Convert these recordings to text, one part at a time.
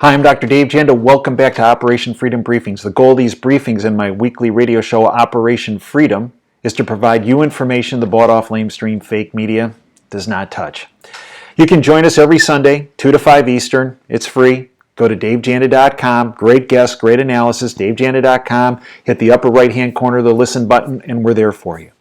Hi, I'm Dr. Dave Janda. Welcome back to Operation Freedom Briefings. The goal of these briefings in my weekly radio show, Operation Freedom, is to provide you information the bought-off, lamestream, fake media does not touch. You can join us every Sunday, 2 to 5 Eastern. It's free. Go to davejanda.com. Great guests, great analysis. davejanda.com. Hit the upper right-hand corner of the listen button, and we're there for you.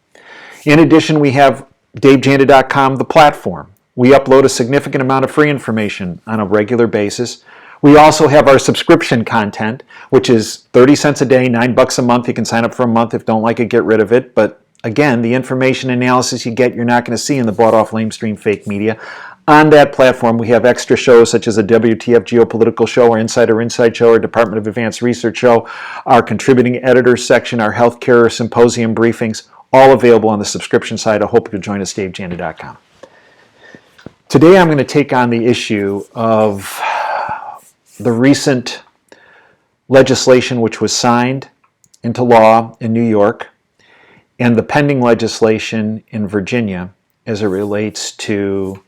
In addition, we have davejanda.com, the platform. We upload a significant amount of free information on a regular basis. We also have our subscription content, which is 30 cents a day, $9 a month. You can sign up for a month. If you don't like it, get rid of it. But again, the information analysis you get, you're not going to see in the bought-off, lamestream, fake media. On that platform, we have extra shows such as a WTF Geopolitical Show, our Insider Insight Show, our Department of Advanced Research Show, our Contributing Editors section, our Healthcare Symposium briefings, all available on the subscription side. I hope you'll join us, davejanda.com. Today I'm going to take on the issue of the recent legislation which was signed into law in New York and the pending legislation in Virginia as it relates to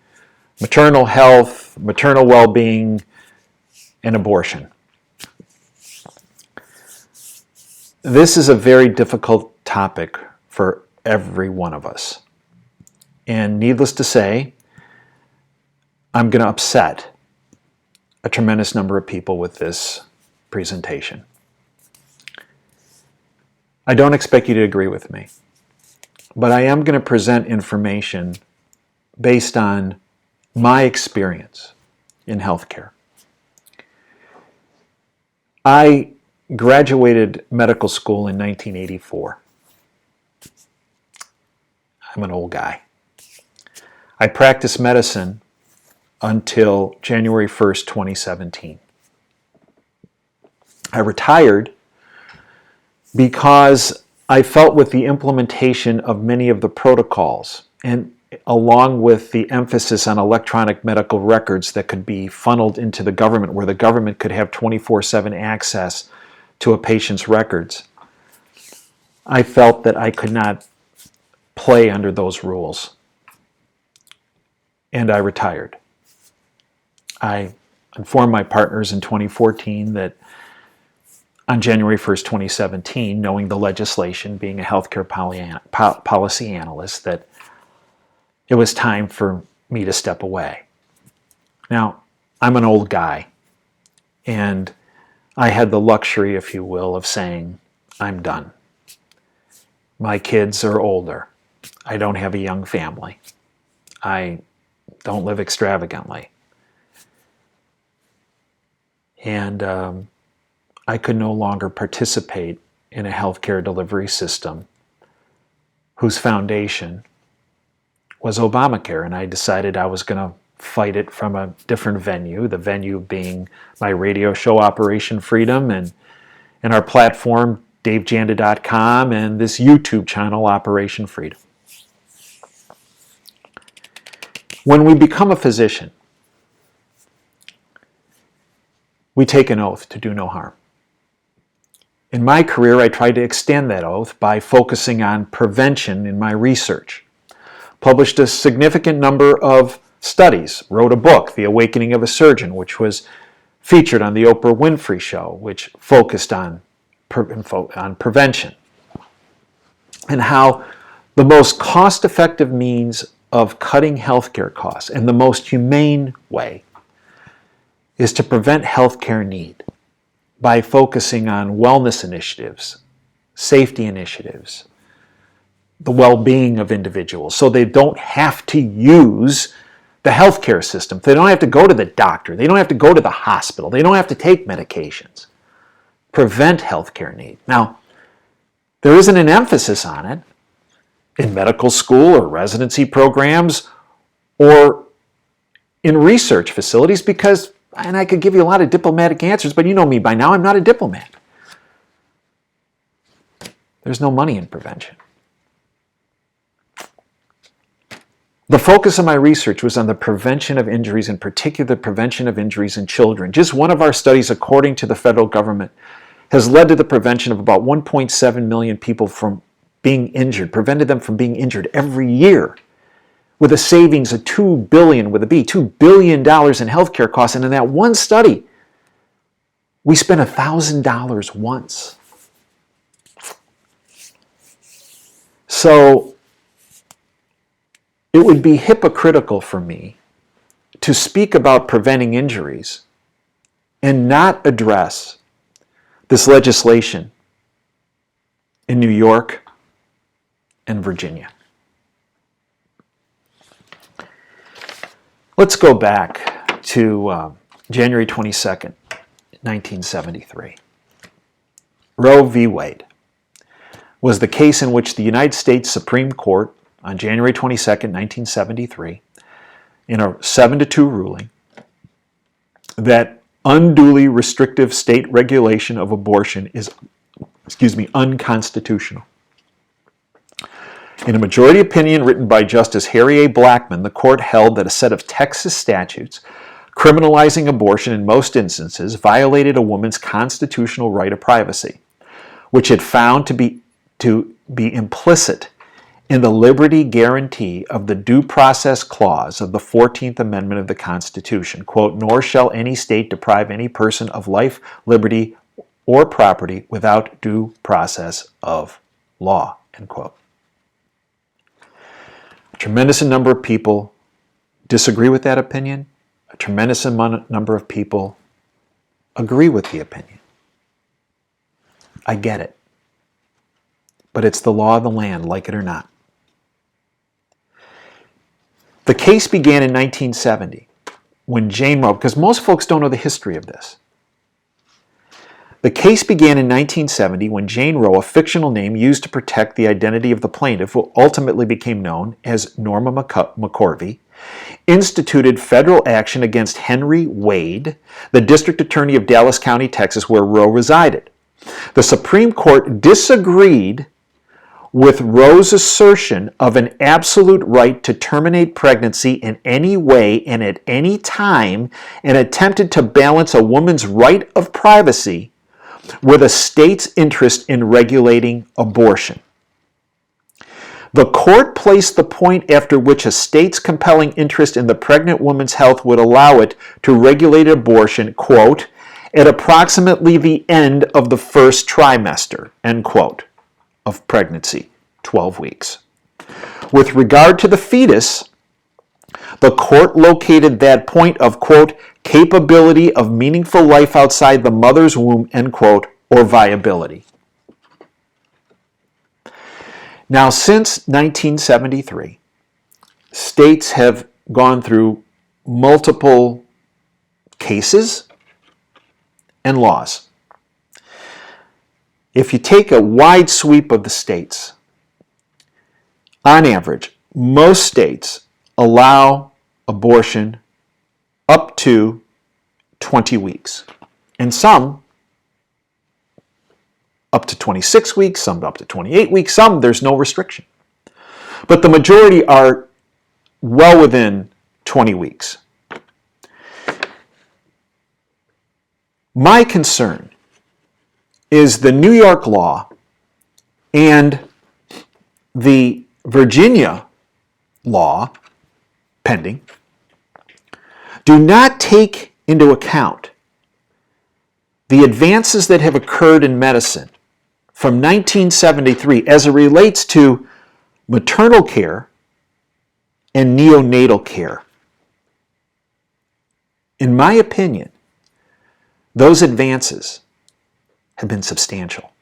maternal health, maternal well-being, and abortion. This is a very difficult topic for every one of us. And needless to say, I'm going to upset a tremendous number of people with this presentation. I don't expect you to agree with me, but I am going to present information based on my experience in healthcare. I graduated medical school in 1984. I'm an old guy. I practiced medicine until January 1st, 2017. I retired because I felt with the implementation of many of the protocols and along with the emphasis on electronic medical records that could be funneled into the government, where the government could have 24/7 access to a patient's records, I felt that I could not play under those rules. And I retired. I informed my partners in 2014 that on January 1st, 2017, knowing the legislation, being a healthcare policy analyst, that it was time for me to step away. Now, I'm an old guy, and I had the luxury, if you will, of saying, I'm done. My kids are older. I don't have a young family. I don't live extravagantly. And I could no longer participate in a healthcare delivery system whose foundation was Obamacare, and I decided I was going to fight it from a different venue, the venue being my radio show, Operation Freedom, and our platform, davejanda.com, and this YouTube channel, Operation Freedom. When we become a physician, we take an oath to do no harm. In my career, I tried to extend that oath by focusing on prevention in my research. Published a significant number of studies, wrote a book, The Awakening of a Surgeon, which was featured on the Oprah Winfrey Show, which focused on prevention and how the most cost-effective means of cutting healthcare costs and the most humane way is to prevent healthcare need by focusing on wellness initiatives, safety initiatives, the well-being of individuals, so they don't have to use the healthcare system. They don't have to go to the doctor. They don't have to go to the hospital. They don't have to take medications. Prevent healthcare need. Now, there isn't an emphasis on it in medical school or residency programs or in research facilities because, and I could give you a lot of diplomatic answers, but you know me by now, I'm not a diplomat. There's no money in prevention. The focus of my research was on the prevention of injuries, in particular the prevention of injuries in children. Just one of our studies, according to the federal government, has led to the prevention of about 1.7 million people from being injured, prevented them from being injured every year, with a savings of $2 billion in healthcare costs. And in that one study, We spent $1,000 once. So it would be hypocritical for me to speak about preventing injuries and not address this legislation in New York and Virginia. Let's go back to January 22nd, 1973. Roe v. Wade was the case in which the United States Supreme Court on January 22nd, 1973, in a 7-2 ruling, that unduly restrictive state regulation of abortion is, unconstitutional. In a majority opinion written by Justice Harry A. Blackmun, the court held that a set of Texas statutes criminalizing abortion in most instances violated a woman's constitutional right of privacy, which it found to be implicit in the liberty guarantee of the Due Process Clause of the 14th Amendment of the Constitution. Quote, "Nor shall any state deprive any person of life, liberty, or property without due process of law." End quote. A tremendous number of people disagree with that opinion. A tremendous number of people agree with the opinion. I get it. But it's the law of the land, like it or not. The case began in 1970 when Jane Roe, because most folks don't know the history of this. The case began in 1970 when Jane Roe, a fictional name used to protect the identity of the plaintiff, who ultimately became known as Norma McCorvey, instituted federal action against Henry Wade, the district attorney of Dallas County, Texas, where Roe resided. The Supreme Court disagreed with Roe's assertion of an absolute right to terminate pregnancy in any way and at any time, and attempted to balance a woman's right of privacy with a state's interest in regulating abortion. The court placed the point after which a state's compelling interest in the pregnant woman's health would allow it to regulate abortion, quote, "at approximately the end of the first trimester," end quote, of pregnancy, 12 weeks. With regard to the fetus, the court located that point of, quote, "capability of meaningful life outside the mother's womb," end quote, or viability. Now, since 1973, states have gone through multiple cases and laws. If you take a wide sweep of the states, on average, most states allow abortion up to 20 weeks. And some up to 26 weeks, some up to 28 weeks, some there's no restriction. But the majority are well within 20 weeks. My concern is the New York law and the Virginia law, pending, do not take into account the advances that have occurred in medicine from 1973 as it relates to maternal care and neonatal care. In my opinion, those advances have been substantial.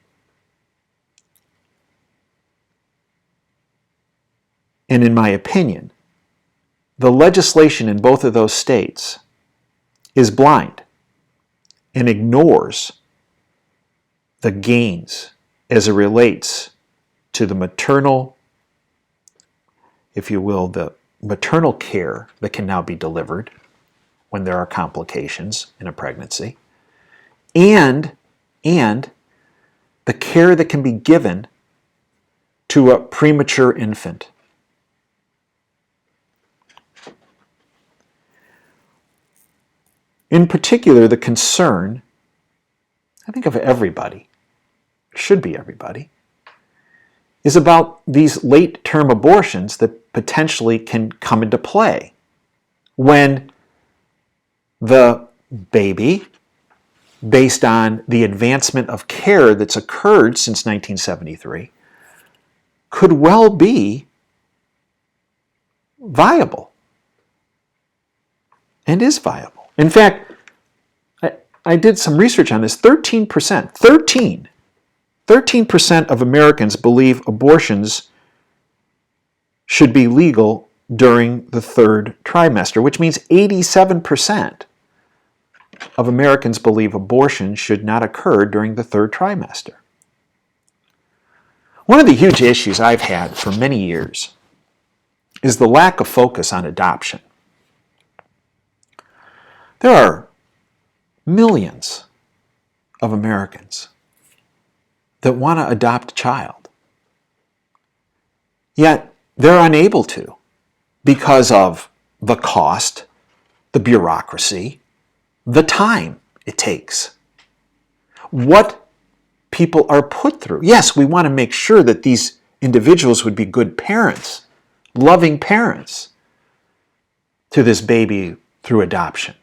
And in my opinion, the legislation in both of those states is blind and ignores the gains as it relates to the maternal, if you will, the maternal care that can now be delivered when there are complications in a pregnancy, and the care that can be given to a premature infant. In particular, the concern, I think of everybody, should be everybody, is about these late-term abortions that potentially can come into play when the baby based on the advancement of care that's occurred since 1973, could well be viable and is viable. In fact, I did some research on this. 13% of Americans believe abortions should be legal during the third trimester, which means 87% of Americans believe abortion should not occur during the third trimester. One of the huge issues I've had for many years is the lack of focus on adoption. There are millions of Americans that want to adopt a child, yet they're unable to because of the cost, the bureaucracy, the time it takes, what people are put through. Yes, we want to make sure that these individuals would be good parents, loving parents to this baby through adoption.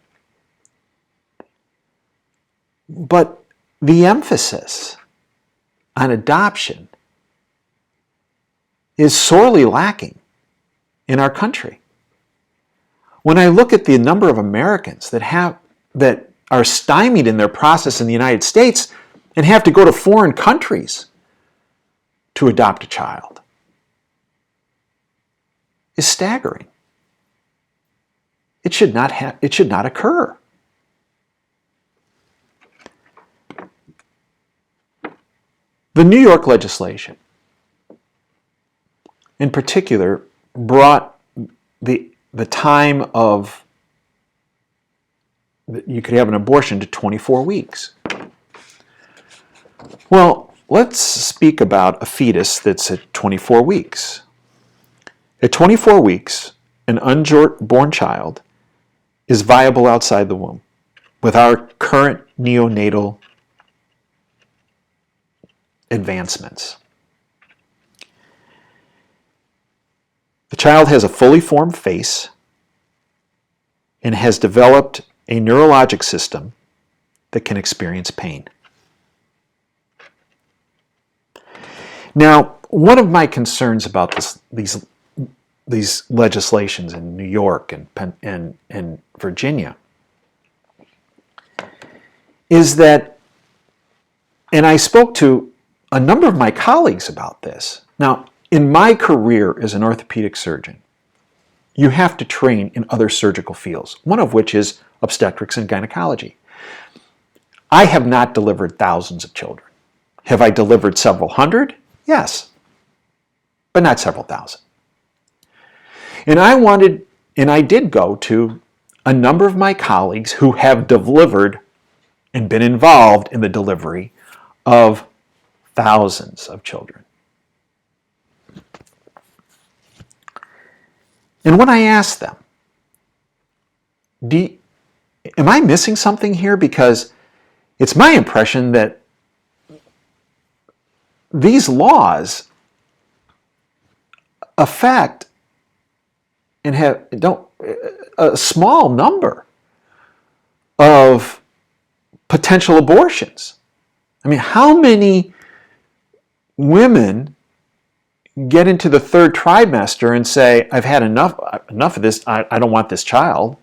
But the emphasis on adoption is sorely lacking in our country. When I look at the number of Americans that are stymied in their process in the United States and have to go to foreign countries to adopt a child, is staggering. It should not occur. The New York legislation, in particular, brought the time of that you could have an abortion to 24 weeks. Well, let's speak about a fetus that's at 24 weeks. At 24 weeks, an unborn child is viable outside the womb with our current neonatal advancements. The child has a fully formed face and has developed a neurologic system that can experience pain. Now, one of my concerns about these legislations in New York and Virginia is that, and I spoke to a number of my colleagues about this. Now, in my career as an orthopedic surgeon, you have to train in other surgical fields, one of which is obstetrics and gynecology. I have not delivered thousands of children. Have I delivered several hundred? Yes, but not several thousand. And I did go to a number of my colleagues who have delivered and been involved in the delivery of thousands of children. And when I asked them, am I missing something here? Because it's my impression that these laws affect and have a small number of potential abortions. I mean, how many women get into the third trimester and say, I've had enough of this, I don't want this child,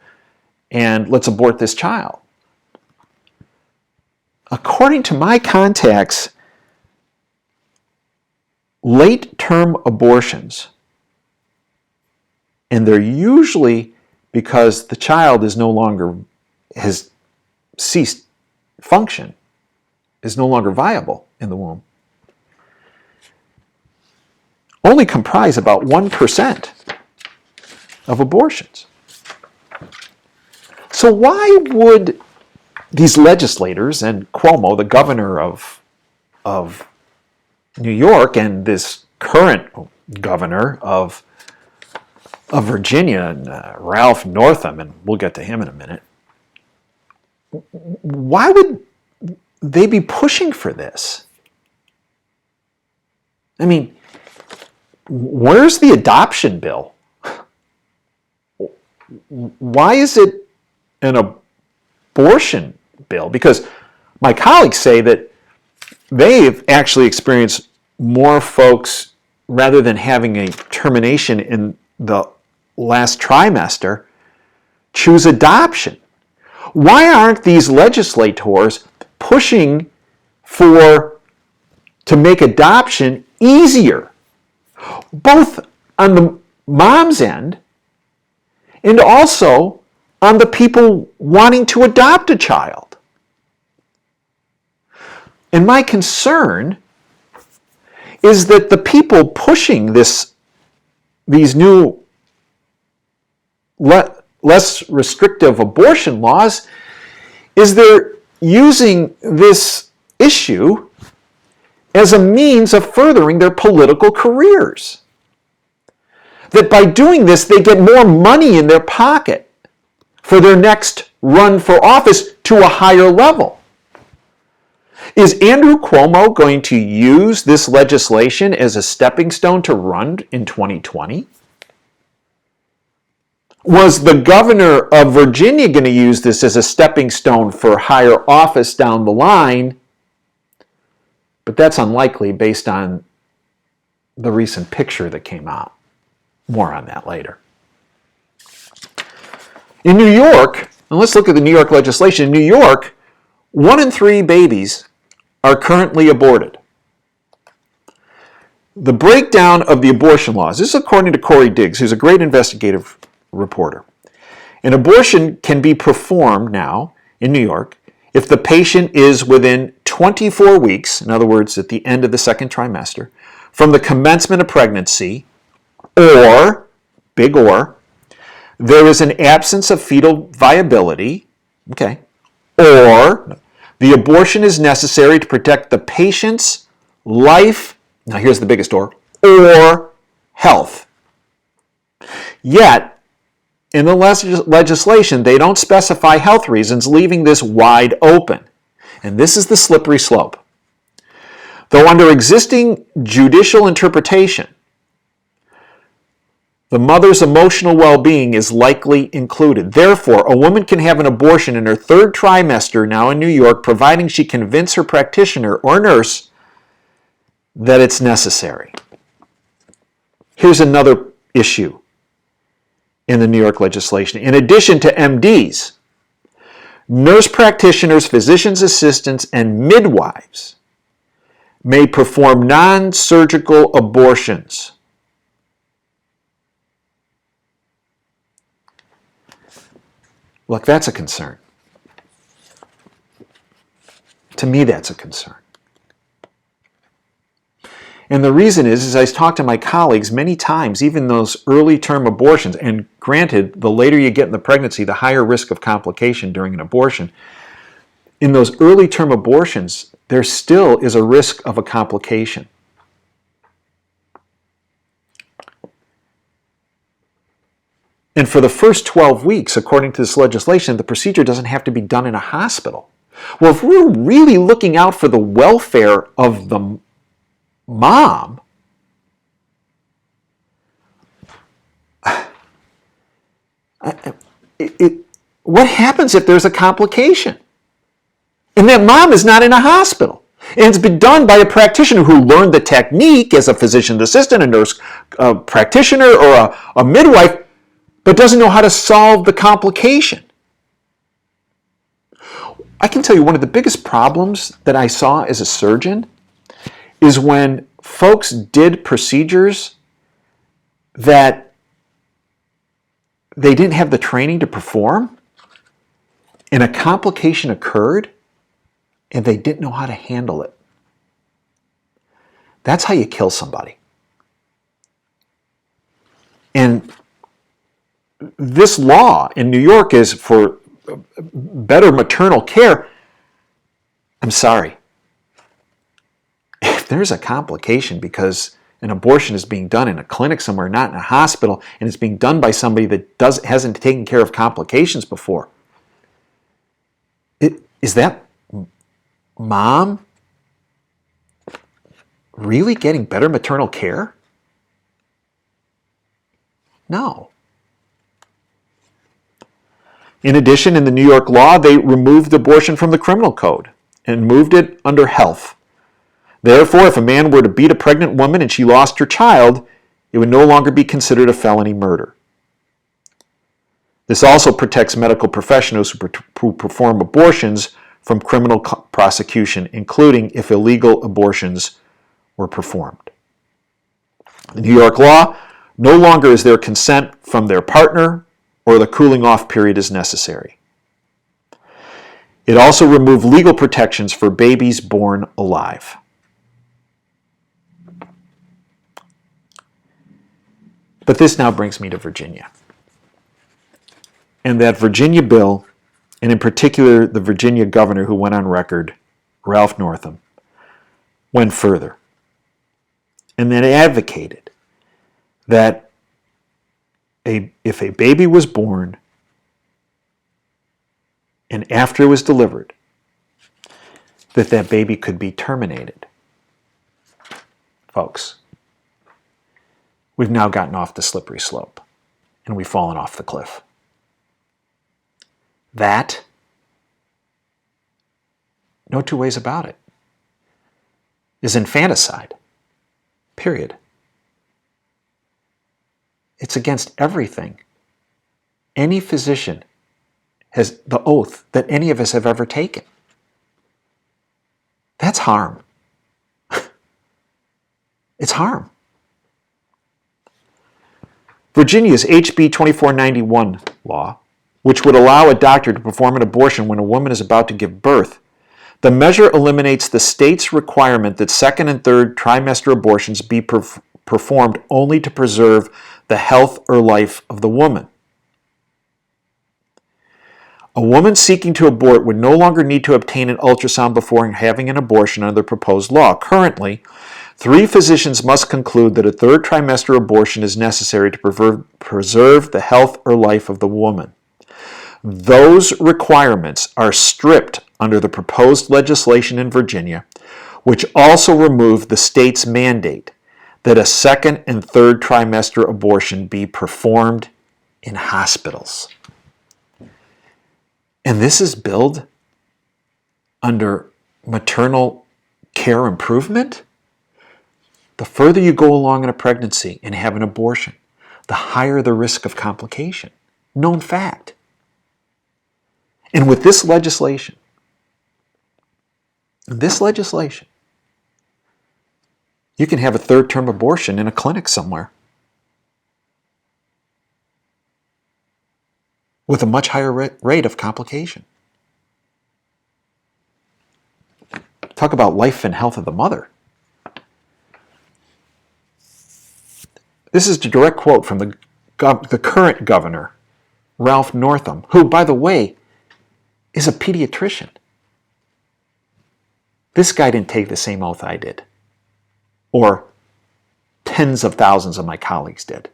and let's abort this child? According to my contacts, late-term abortions, and they're usually because the child has ceased function, is no longer viable in the womb, only comprise about 1% of abortions. So why would these legislators and Cuomo, the governor of New York, and this current governor of Virginia, and Ralph Northam, and we'll get to him in a minute, why would they be pushing for this? I mean, where's the adoption bill? Why is it an abortion bill? Because my colleagues say that they've actually experienced more folks, rather than having a termination in the last trimester, choose adoption. Why aren't these legislators pushing to make adoption easier, both on the mom's end and also on the people wanting to adopt a child? And my concern is that the people pushing these new less restrictive abortion laws is they're using this issue as a means of furthering their political careers. That by doing this, they get more money in their pocket for their next run for office to a higher level. Is Andrew Cuomo going to use this legislation as a stepping stone to run in 2020? Was the governor of Virginia going to use this as a stepping stone for higher office down the line? But that's unlikely based on the recent picture that came out. More on that later. In New York, and let's look at the New York legislation. In New York, 1 in 3 babies are currently aborted. The breakdown of the abortion laws, this is according to Corey Diggs, who's a great investigative reporter. An abortion can be performed now in New York if the patient is within 24 weeks, in other words, at the end of the second trimester, from the commencement of pregnancy, or, big or, there is an absence of fetal viability, okay, or the abortion is necessary to protect the patient's life, now here's the biggest or health. Yet, in the legislation, they don't specify health reasons, leaving this wide open. And this is the slippery slope. Though under existing judicial interpretation, the mother's emotional well-being is likely included. Therefore, a woman can have an abortion in her 3rd trimester now in New York, providing she convince her practitioner or nurse that it's necessary. Here's another issue in the New York legislation. In addition to MDs, nurse practitioners, physician's assistants, and midwives may perform non-surgical abortions. Look, that's a concern. To me, that's a concern. And the reason is I've talked to my colleagues many times, even those early term abortions, and granted, the later you get in the pregnancy, the higher risk of complication during an abortion. In those early term abortions, there still is a risk of a complication. And for the first 12 weeks, according to this legislation, the procedure doesn't have to be done in a hospital. Well, if we're really looking out for the welfare of the mom, what happens if there's a complication? And that mom is not in a hospital. And it's been done by a practitioner who learned the technique as a physician's assistant, a nurse practitioner, or a midwife, but doesn't know how to solve the complication. I can tell you one of the biggest problems that I saw as a surgeon is when folks did procedures that they didn't have the training to perform, and a complication occurred, and they didn't know how to handle it. That's how you kill somebody. And this law in New York is for better maternal care. I'm sorry. If there's a complication because an abortion is being done in a clinic somewhere, not in a hospital, and it's being done by somebody that hasn't taken care of complications before, is that mom really getting better maternal care? No. In addition, in the New York law, they removed abortion from the criminal code. and moved it under health. Therefore, if a man were to beat a pregnant woman and she lost her child, it would no longer be considered a felony murder. This also protects medical professionals who perform abortions from criminal prosecution, including if illegal abortions were performed. In New York law, no longer is there consent from their partner or the cooling off period is necessary. It also removed legal protections for babies born alive. But this now brings me to Virginia. And that Virginia bill, and in particular the Virginia governor who went on record, Ralph Northam, went further and then advocated that if a baby was born and after it was delivered, that baby could be terminated. Folks, we've now gotten off the slippery slope and we've fallen off the cliff. That, no two ways about it, is infanticide. Period. It's against everything any physician has the oath that any of us have ever taken. That's harm. It's harm. Virginia's HB 2491 law, which would allow a doctor to perform an abortion when a woman is about to give birth, the measure eliminates the state's requirement that second and third trimester abortions be performed only to preserve the health or life of the woman. A woman seeking to abort would no longer need to obtain an ultrasound before having an abortion under the proposed law. Currently, 3 physicians must conclude that a third trimester abortion is necessary to preserve the health or life of the woman. Those requirements are stripped under the proposed legislation in Virginia, which also removed the state's mandate that a second and third trimester abortion be performed in hospitals. And this is billed under maternal care improvement? The further you go along in a pregnancy and have an abortion, the higher the risk of complication. Known fact. And with this legislation, you can have a third-term abortion in a clinic somewhere with a much higher rate of complication. Talk about life and health of the mother. This is a direct quote from the current governor, Ralph Northam, who, by the way, is a pediatrician. This guy didn't take the same oath I did, or tens of thousands of my colleagues did.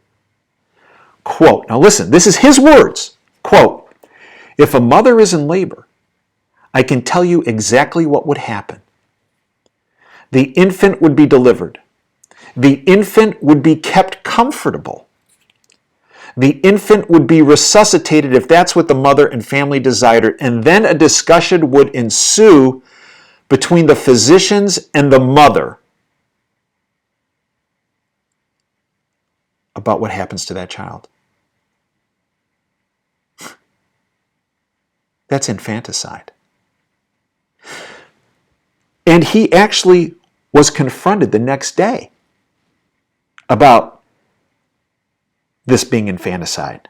Quote, now listen, this is his words. Quote, if a mother is in labor, I can tell you exactly what would happen. The infant would be delivered. The infant would be kept comfortable. The infant would be resuscitated if that's what the mother and family desired, and then a discussion would ensue between the physicians and the mother about what happens to that child. That's infanticide. And he actually was confronted the next day about this being infanticide.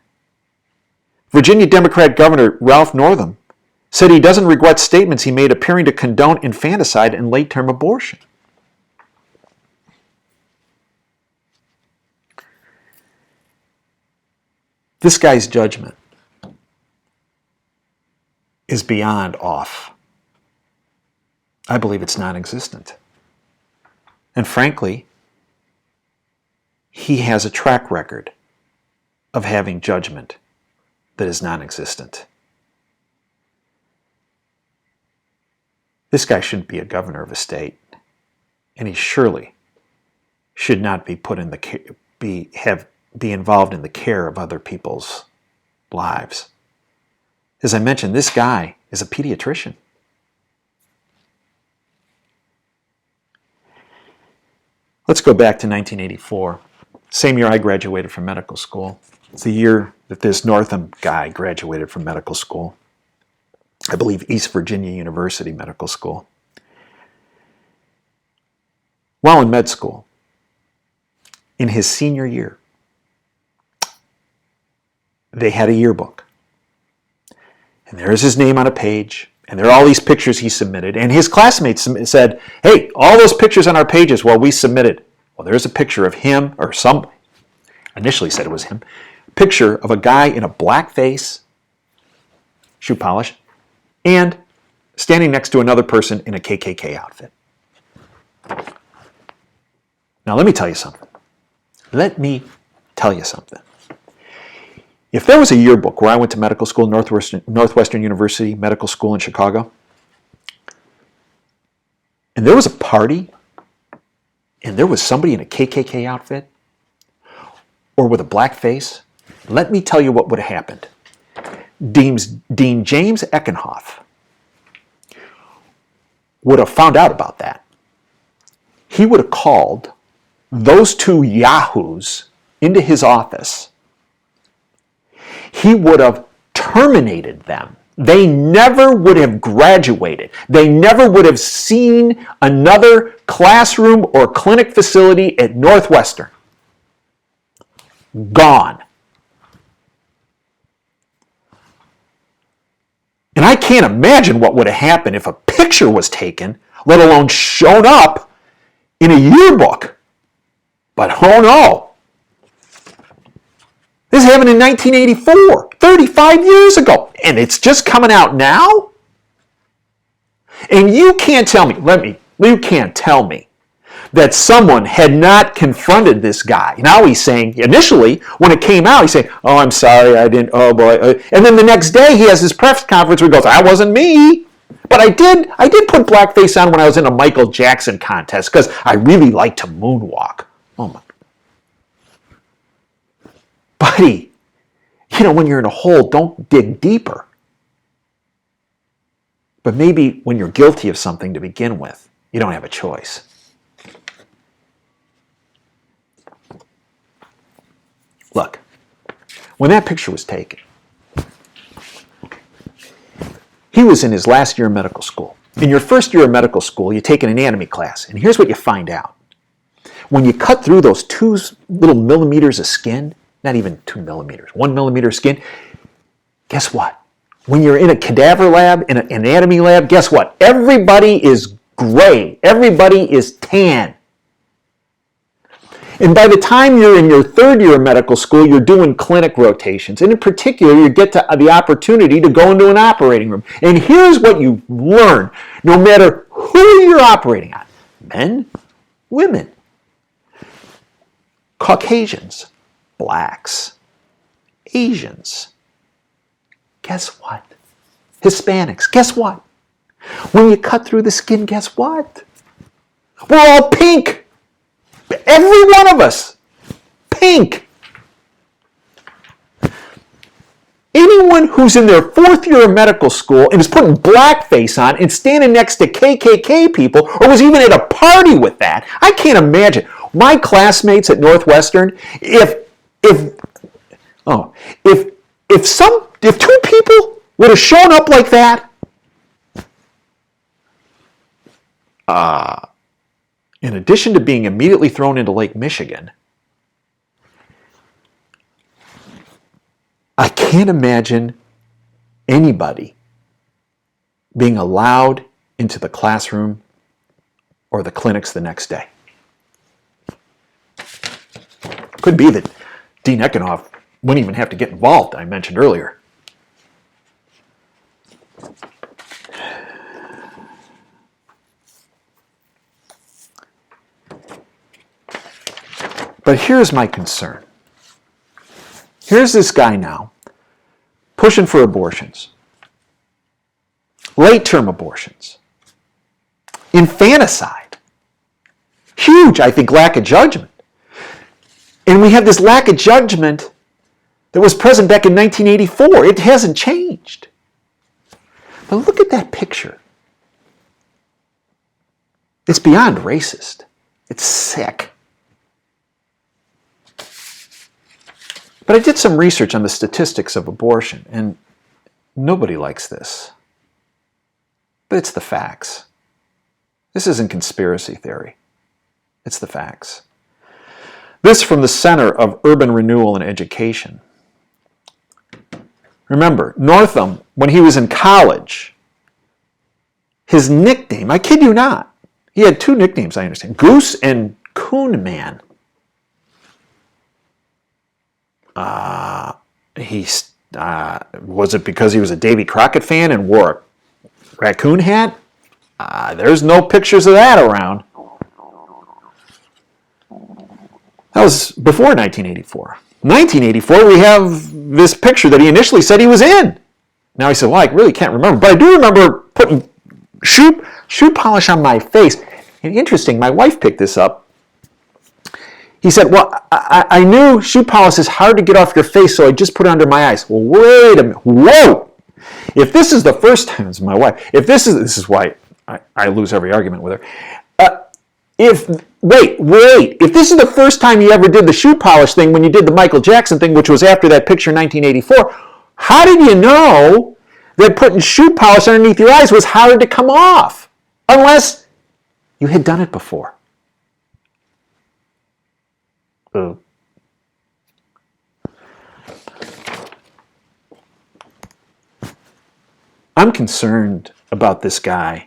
Virginia Democrat Governor Ralph Northam said he doesn't regret statements he made appearing to condone infanticide and late-term abortion. This guy's judgment is beyond off. I believe it's non-existent. And frankly, he has a track record of having judgment that is non-existent. This guy shouldn't be a governor of a state, and he surely should not be put in the be involved in the care of other people's lives. As I mentioned, this guy is a pediatrician. Let's go back to 1984. Same year I graduated from medical school. It's the year that this Northam guy graduated from medical school. I believe East Virginia University Medical School. While in med school, in his senior year, they had a yearbook. And there's his name on a page, and there are all these pictures he submitted. And his classmates said, hey, all those pictures on our pages, well, we submitted. Well, there's a picture of him, or some, initially said it was him, picture of a guy in a black face, shoe polish, and standing next to another person in a KKK outfit. Now, let me tell you something. If there was a yearbook where I went to medical school, Northwestern University Medical School in Chicago, and there was a party, and there was somebody in a KKK outfit, or with a black face, let me tell you what would have happened. Dean James Eckenhoff would have found out about that. He would have called those two yahoos into his office. He would have terminated them. They never would have graduated. They never would have seen another classroom or clinic facility at Northwestern. Gone. And I can't imagine what would have happened if a picture was taken, let alone shown up in a yearbook. But oh no. This happened in 1984, 35 years ago, and it's just coming out now? And you can't tell me that someone had not confronted this guy. Now he's saying, initially, when it came out, he's saying, oh, I'm sorry, I didn't, oh boy. And then the next day he has his press conference where he goes, that wasn't me. But I did put blackface on when I was in a Michael Jackson contest because I really like to moonwalk. Oh my. Buddy, when you're in a hole, don't dig deeper. But maybe when you're guilty of something to begin with, you don't have a choice. Look, when that picture was taken, he was in his last year of medical school. In your first year of medical school, you take an anatomy class, and here's what you find out. When you cut through those 2 little millimeters of skin, not even 2 millimeters, 1 millimeter skin, guess what? When you're in a cadaver lab, in an anatomy lab, guess what? Everybody is gray. Everybody is tan. And by the time you're in your 3rd year of medical school, you're doing clinic rotations. And in particular, you get to the opportunity to go into an operating room. And here's what you learn, no matter who you're operating on. Men, women, Caucasians, blacks, Asians. Guess what? Hispanics. Guess what? When you cut through the skin, guess what? We're all pink. Every one of us. Pink. Anyone who's in their 4th year of medical school and is putting blackface on and standing next to KKK people or was even at a party with that, I can't imagine. My classmates at Northwestern, if 2 people would have shown up like that, in addition to being immediately thrown into Lake Michigan, I can't imagine anybody being allowed into the classroom or the clinics the next day. Could be that Dean Eckenhoff wouldn't even have to get involved, I mentioned earlier. But here's my concern. Here's this guy now pushing for abortions, late-term abortions, infanticide. Huge, I think, lack of judgment. And we have this lack of judgment that was present back in 1984. It hasn't changed. But look at that picture. It's beyond racist. It's sick. But I did some research on the statistics of abortion, and nobody likes this. But it's the facts. This isn't conspiracy theory. It's the facts. This from the Center of Urban Renewal and Education. Remember, Northam, when he was in college, his nickname, I kid you not, he had two nicknames, I understand, Goose and Coon Man. Was it because he was a Davy Crockett fan and wore a raccoon hat? There's no pictures of that around. That was before 1984. 1984, we have this picture that he initially said he was in. Now he said, well, I really can't remember. But I do remember putting shoe polish on my face. And interesting, my wife picked this up. He said, well, I knew shoe polish is hard to get off your face, so I just put it under my eyes. Well, wait a minute. Whoa! If this is the first time, it's my wife, if this is why I lose every argument with her. Wait, if this is the first time you ever did the shoe polish thing when you did the Michael Jackson thing, which was after that picture in 1984, how did you know that putting shoe polish underneath your eyes was hard to come off? Unless you had done it before. I'm concerned about this guy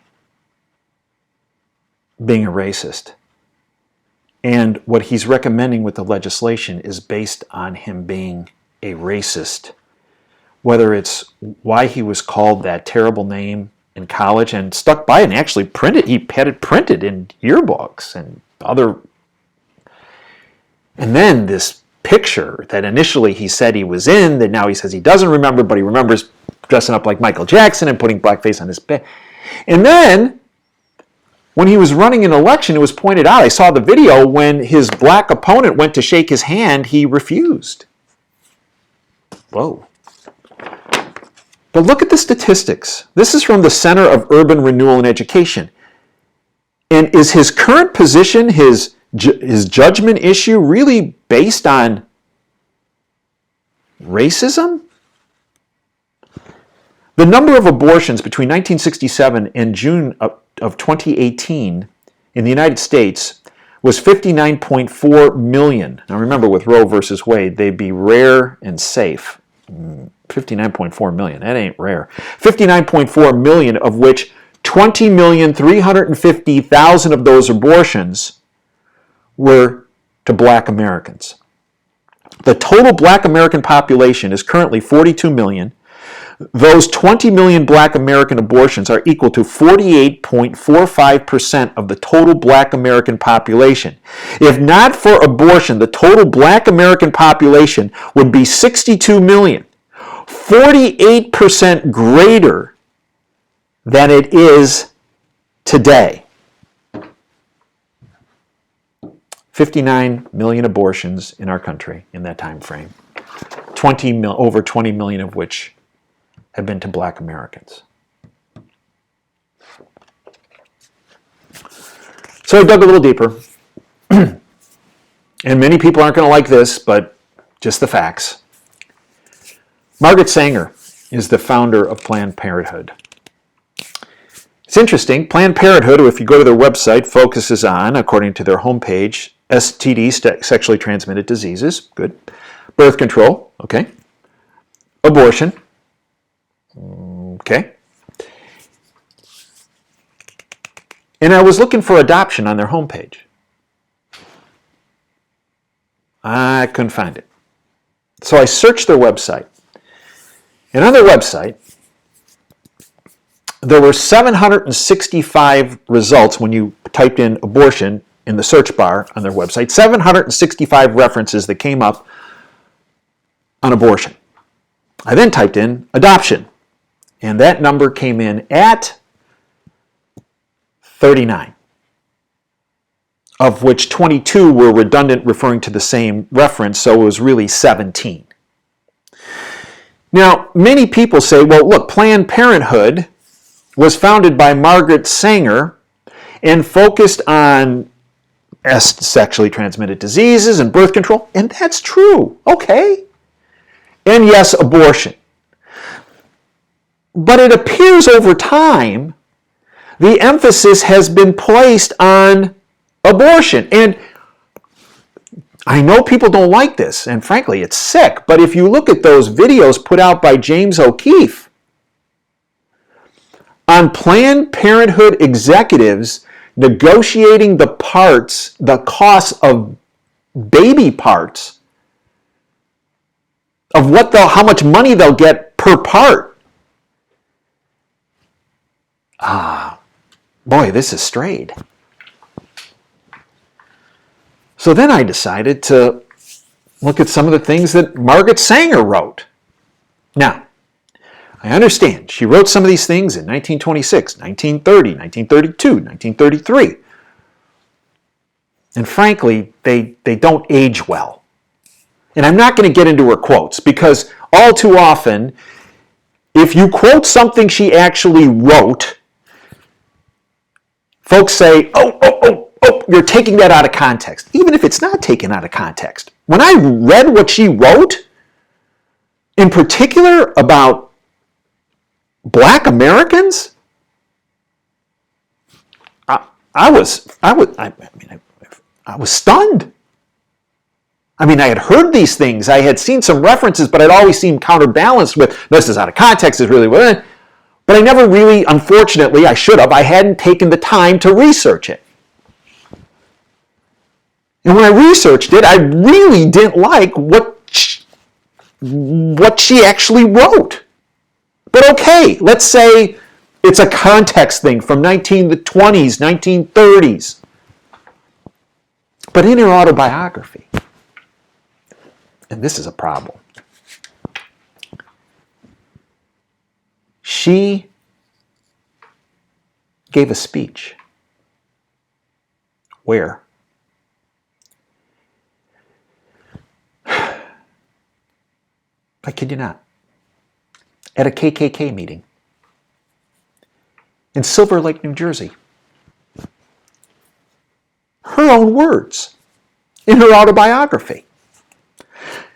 being a racist. And what he's recommending with the legislation is based on him being a racist. Whether it's why he was called that terrible name in college and stuck by it and actually printed, he had it printed in yearbooks and other. And then this picture that initially he said he was in, that now he says he doesn't remember, but he remembers dressing up like Michael Jackson and putting blackface on his bed. And then, when he was running an election, it was pointed out, I saw the video, when his black opponent went to shake his hand, he refused. Whoa. But look at the statistics. This is from the Center of Urban Renewal and Education. And is his current position, his judgment issue, really based on racism? The number of abortions between 1967 and June of 2018 in the United States was 59.4 million. Now remember, with Roe versus Wade, they'd be rare and safe. 59.4 million, that ain't rare. 59.4 million, of which 20,350,000 of those abortions were to black Americans. The total black American population is currently 42 million. Those 20 million black American abortions are equal to 48.45% of the total black American population. If not for abortion, the total black American population would be 62 million, 48% greater than it is today. 59 million abortions in our country in that time frame, over 20 million of which have been to black Americans. So I dug a little deeper. And many people aren't going to like this, but just the facts. Margaret Sanger is the founder of Planned Parenthood. It's interesting. Planned Parenthood, if you go to their website, focuses on, according to their homepage, STDs, sexually transmitted diseases, good. Birth control, okay. Abortion, okay. And I was looking for adoption on their homepage. I couldn't find it. So I searched their website. And on their website, there were 765 results when you typed in abortion in the search bar on their website, 765 references that came up on abortion. I then typed in adoption, and that number came in at 39, of which 22 were redundant, referring to the same reference, so it was really 17. Now, many people say, well, look, Planned Parenthood was founded by Margaret Sanger and focused on sexually transmitted diseases and birth control, and that's true. Okay. and yes, abortion. But it appears over time the emphasis has been placed on abortion. And I know people don't like this, and frankly, it's sick, but if you look at those videos put out by James O'Keefe on Planned Parenthood executives negotiating the costs of baby parts, of how much money they'll get per part. Boy, this is strayed. So then I decided to look at some of the things that Margaret Sanger wrote. Now, I understand she wrote some of these things in 1926, 1930, 1932, 1933. And frankly, they don't age well. And I'm not going to get into her quotes because all too often, if you quote something she actually wrote, folks say, oh, you're taking that out of context. Even if it's not taken out of context. When I read what she wrote, in particular about Black Americans, I was stunned. I mean, I had heard these things. I had seen some references, but it always seemed counterbalanced with, this is out of context, is really what. But I never really, unfortunately, I should have, I hadn't taken the time to research it. And when I researched it, I really didn't like what she actually wrote. But okay, let's say it's a context thing from the 1920s, 1930s. But in her autobiography, and this is a problem, she gave a speech where I kid you not, at a KKK meeting in Silver Lake, New Jersey. Her own words in her autobiography.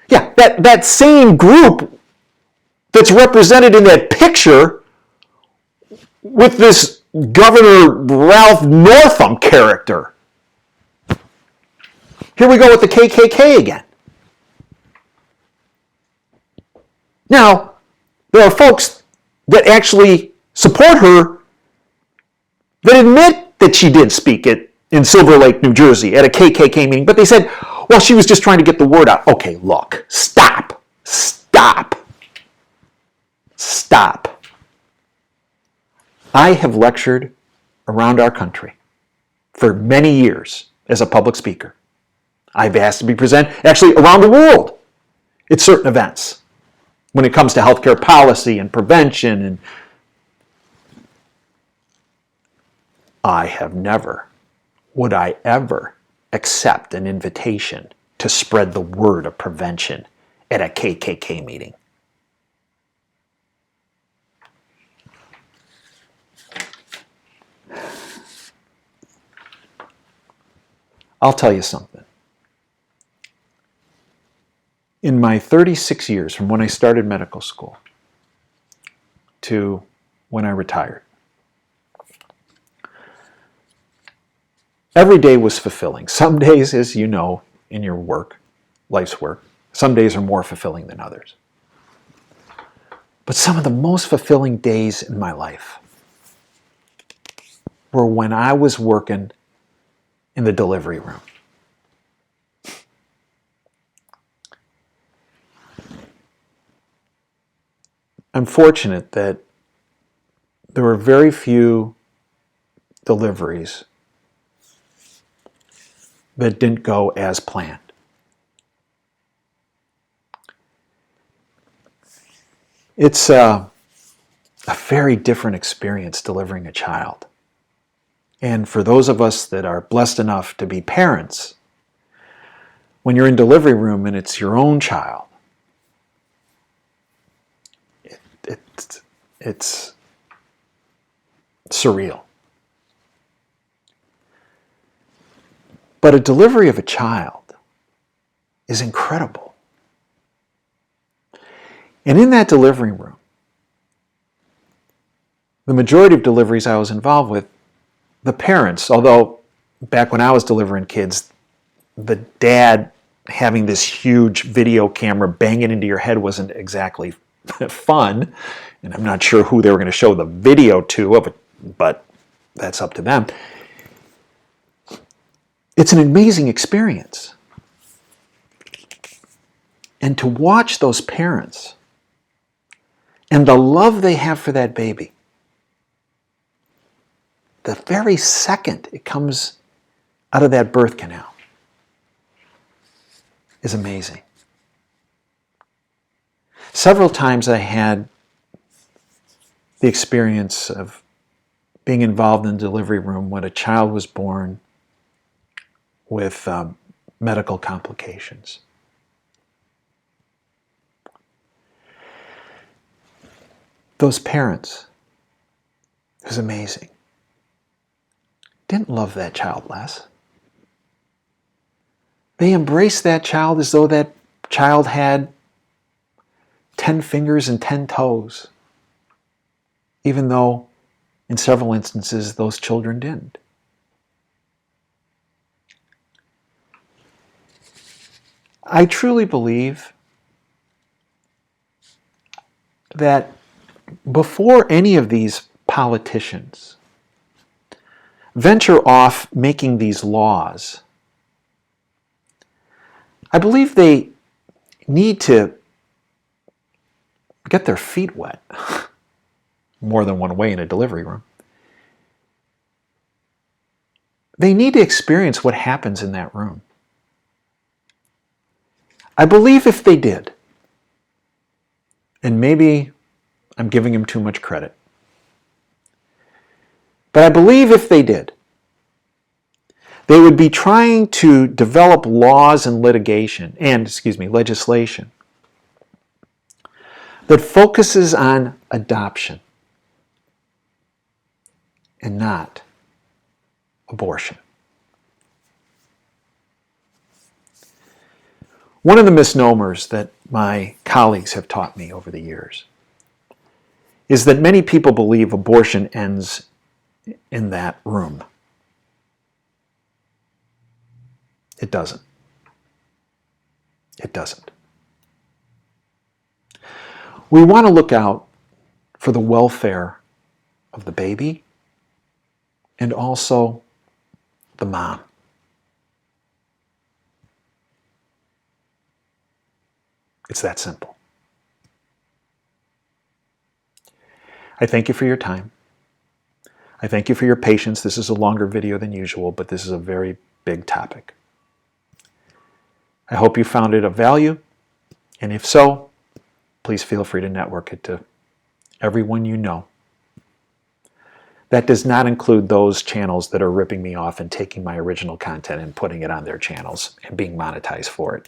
Yeah, that same group that's represented in that picture with this Governor Ralph Northam character. Here we go with the KKK again. Now, there are folks that actually support her that admit that she did speak in Silver Lake, New Jersey at a KKK meeting, but they said, well, she was just trying to get the word out. Okay, look, stop. I have lectured around our country for many years as a public speaker. I've asked to be present actually around the world at certain events when it comes to healthcare policy and prevention. And I have never, would I ever accept an invitation to spread the word of prevention at a KKK meeting. I'll tell you something. In my 36 years from when I started medical school to when I retired, every day was fulfilling. Some days, as you know, in your work, life's work, some days are more fulfilling than others. But some of the most fulfilling days in my life were when I was working in the delivery room. I'm fortunate that there were very few deliveries that didn't go as planned. It's a very different experience delivering a child. And for those of us that are blessed enough to be parents, when you're in delivery room and it's your own child, it's surreal. But a delivery of a child is incredible. And in that delivery room, the majority of deliveries I was involved with, the parents, although back when I was delivering kids, the dad having this huge video camera banging into your head wasn't exactly fun. And I'm not sure who they were going to show the video to of it, but that's up to them. It's an amazing experience. And to watch those parents and the love they have for that baby, the very second it comes out of that birth canal, is amazing. Several times I had the experience of being involved in the delivery room when a child was born with medical complications. Those parents, it was amazing, didn't love that child less. They embraced that child as though that child had 10 fingers and 10 toes, even though in several instances those children didn't. I truly believe that before any of these politicians venture off making these laws, I believe they need to get their feet wet more than one way in a delivery room. They need to experience what happens in that room. I believe if they did, and maybe I'm giving them too much credit, but I believe if they did, they would be trying to develop laws and legislation that focuses on adoption and not abortion. One of the misnomers that my colleagues have taught me over the years is that many people believe abortion ends in that room. It doesn't. It doesn't. We want to look out for the welfare of the baby and also the mom. It's that simple. I thank you for your time. I thank you for your patience. This is a longer video than usual, but this is a very big topic. I hope you found it of value, and if so, please feel free to network it to everyone you know. That does not include those channels that are ripping me off and taking my original content and putting it on their channels and being monetized for it.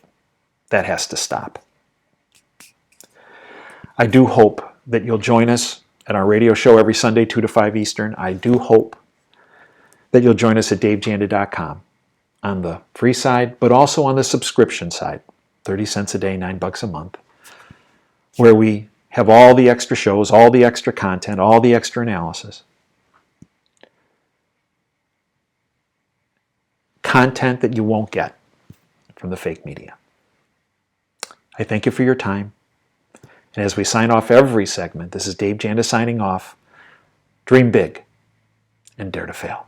That has to stop. I do hope that you'll join us at our radio show every Sunday, 2 to 5 Eastern. I do hope that you'll join us at davejanda.com on the free side, but also on the subscription side, 30 cents a day, $9 a month, where we have all the extra shows, all the extra content, all the extra analysis. Content that you won't get from the fake media. I thank you for your time. And as we sign off every segment, this is Dave Janda signing off. Dream big and dare to fail.